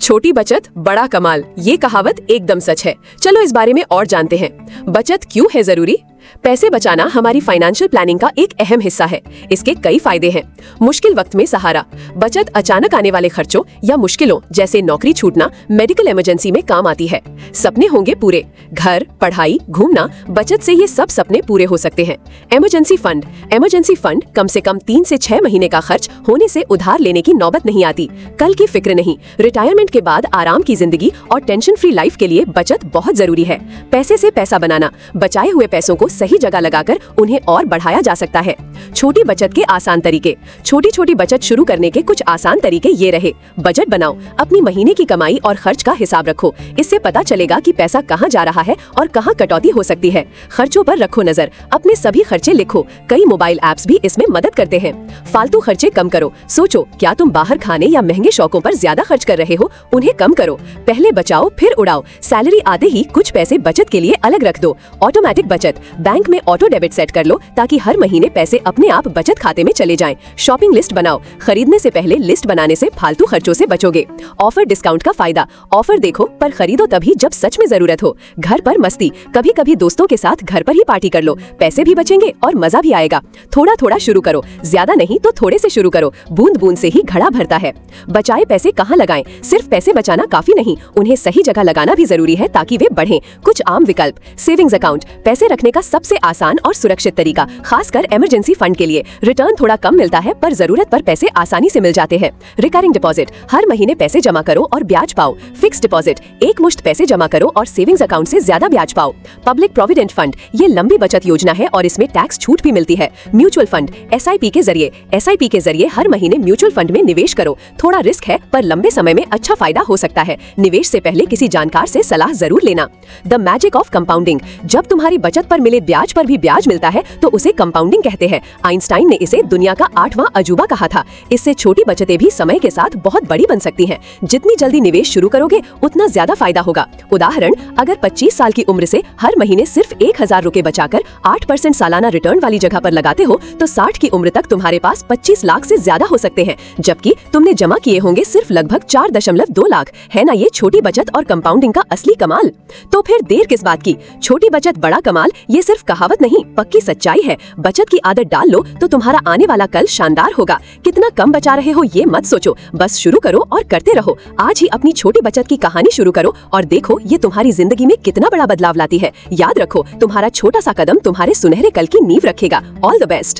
छोटी बचत बड़ा कमाल, ये कहावत एकदम सच है। चलो इस बारे में और जानते हैं। बचत क्यों है जरूरी? पैसे बचाना हमारी फाइनेंशियल प्लानिंग का एक अहम हिस्सा है। इसके कई फायदे हैं। मुश्किल वक्त में सहारा। बचत अचानक आने वाले खर्चों या मुश्किलों जैसे नौकरी छूटना, मेडिकल इमरजेंसी में काम आती है। सपने होंगे पूरे, घर, पढ़ाई, घूमना, बचत से ये सब सपने पूरे हो सकते हैं। Emergency fund. इमरजेंसी फंड कम से कम 3 से 6 महीने का खर्च होने से उधार लेने की नौबत नहीं आती। कल की फिक्र नहीं। रिटायरमेंट के बाद आराम की जिंदगी और टेंशन फ्री लाइफ के लिए बचत बहुत जरूरी है। पैसे से पैसा बनाना। बचाए हुए पैसों को सही जगह लगाकर उन्हें और बढ़ाया जा सकता है। छोटी बचत के आसान तरीके। छोटी छोटी बचत शुरू करने के कुछ आसान तरीके ये रहे। बजट बनाओ। अपनी महीने की कमाई और खर्च का हिसाब रखो। इससे पता चलेगा कि पैसा कहाँ जा रहा है और कहाँ कटौती हो सकती है। खर्चों पर रखो नजर। अपने सभी खर्चे लिखो। कई मोबाइल ऐप्स भी इसमें मदद करते हैं। फालतू खर्चे कम करो। सोचो, क्या तुम बाहर खाने या महंगे शौकों पर ज्यादा खर्च कर रहे हो? उन्हें कम करो। पहले बचाओ फिर उड़ाओ। सैलरी आते ही कुछ पैसे बचत के लिए अलग रख दो। ऑटोमेटिक बचत। बैंक में ऑटो डेबिट सेट कर लो ताकि हर महीने पैसे अपने आप बचत खाते में चले जाएं। शॉपिंग लिस्ट बनाओ। खरीदने से पहले लिस्ट बनाने से फालतू खर्चों से बचोगे। ऑफर डिस्काउंट का फायदा। ऑफर देखो पर खरीदो तभी जब सच में जरूरत हो। घर पर मस्ती। कभी कभी दोस्तों के साथ घर पर ही पार्टी कर लो। पैसे भी बचेंगे और मजा भी आएगा। थोड़ा थोड़ा शुरू करो, ज्यादा नहीं तो थोड़े से शुरू करो। बूंद बूंद से ही घड़ा भरता है। बचाए पैसे कहाँ लगाएं? सिर्फ पैसे बचाना काफी नहीं, उन्हें सही जगह लगाना भी जरूरी है ताकि वे बढ़ें। कुछ आम विकल्प। Savings account. पैसे रखने का सबसे आसान और सुरक्षित तरीका, खासकर इमरजेंसी फंड के लिए। रिटर्न थोड़ा कम मिलता है पर जरूरत पर पैसे आसानी से मिल जाते हैं। Recurring deposit. हर महीने पैसे जमा करो और ब्याज पाओ। Fix deposit. एक मुश्त पैसे जमा करो और सेविंग्स अकाउंट से ज्यादा ब्याज पाओ। Public provident fund. ये लंबी बचत योजना है और इसमें टैक्स छूट भी मिलती है। Mutual fund. एसआईपी के जरिए हर महीने म्यूचुअल फंड में निवेश करो। थोड़ा रिस्क है पर लंबे समय में अच्छा फायदा हो सकता है। निवेश से पहले किसी जानकार से सलाह जरूर लेना। The magic of compounding. जब तुम्हारी बचत पर मिले ब्याज पर भी ब्याज मिलता है तो उसे कंपाउंडिंग कहते हैं। आइंस्टाइन ने इसे दुनिया का 8वां अजूबा कहा था। इससे छोटी बचतें भी समय के साथ बहुत बड़ी बन सकती हैं। जितनी जल्दी निवेश शुरू करोगे उतना ज्यादा फायदा होगा। उदाहरण, अगर 25 साल की उम्र से हर महीने सिर्फ 1000 रुपए बचाकर 8% सालाना रिटर्न वाली जगह पर लगाते हो तो 60 की उम्र तक तुम्हारे पास 25 लाख से ज्यादा हो सकते हैं, जबकि तुमने जमा किए होंगे सिर्फ लगभग 4.2 लाख। है ना ये छोटी बचत और कंपाउंडिंग का असली कमाल? तो फिर देर किस बात की? छोटी बचत बड़ा कमाल ये सिर्फ कहावत नहीं, पक्की सच्चाई है। बचत की आदत डाल लो तो तुम्हारा आने वाला कल शानदार होगा। कितना कम बचा रहे हो ये मत सोचो, बस शुरू करो और करते रहो। आज ही अपनी छोटी बचत की कहानी शुरू करो और देखो ये तुम्हारी जिंदगी में कितना बड़ा बदलाव लाती है। याद रखो, तुम्हारा छोटा सा कदम तुम्हारे सुनहरे कल की नींव रखेगा। All the best.